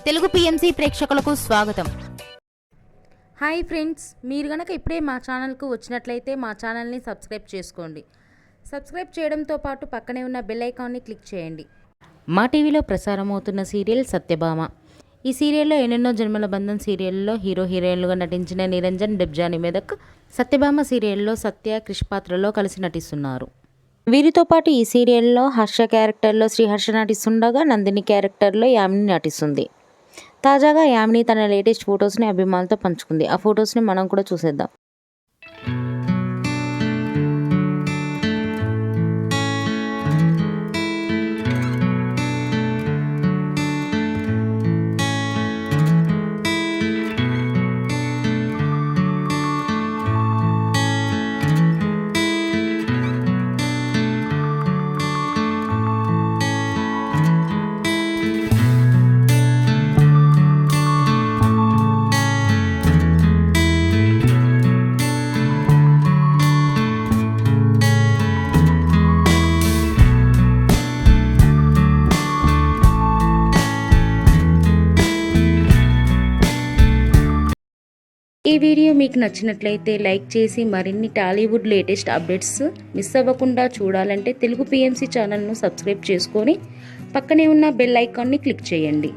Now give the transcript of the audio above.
Telugu PMC ప్రేక్షకులకు స్వాగతం. Hi friends, మీరు గనక ఇప్పుడే మా ఛానల్కు వచ్చినట్లయితే మా ఛానల్ని సబ్స్క్రైబ్ చేసుకోండి. సబ్స్క్రైబ్ చేయడంతో పాటు పక్కనే ఉన్న బెల్ ఐకాన్ని క్లిక్ చేయండి. మా టీవీలో ప్రసారమవుతున్న సీరియల్ సత్యభామ. ఈ సీరియల్లో ఎన్నెన్నో జన్మల బంధం సీరియల్లో హీరో హీరోయిన్లుగా నటించిన నిరంజన్, డెబ్జాని మెదక్ సత్యభామ సీరియల్లో సత్య, క్రిష్ పాత్రలో కలిసి నటిస్తున్నారు. వీరితో పాటు ఈ సీరియల్లో హర్ష క్యారెక్టర్లో శ్రీహర్ష నటిస్తుండగా నందిని క్యారెక్టర్లో యామిని నటిస్తుంది. తాజాగా యామిని తన లేటెస్ట్ ఫొటోస్ని అభిమానులతో పంచుకుంది. ఆ ఫొటోస్ని మనం కూడా చూసేద్దాం. ఈ వీడియో మీకు నచ్చినట్లయితే లైక్ చేసి మరిన్ని టాలీవుడ్ లేటెస్ట్ అప్డేట్స్ మిస్ అవ్వకుండా చూడాలంటే తెలుగు పిఎంసి ఛానల్ను సబ్స్క్రైబ్ చేసుకొని పక్కనే ఉన్న బెల్ ఐకాన్ని క్లిక్ చేయండి.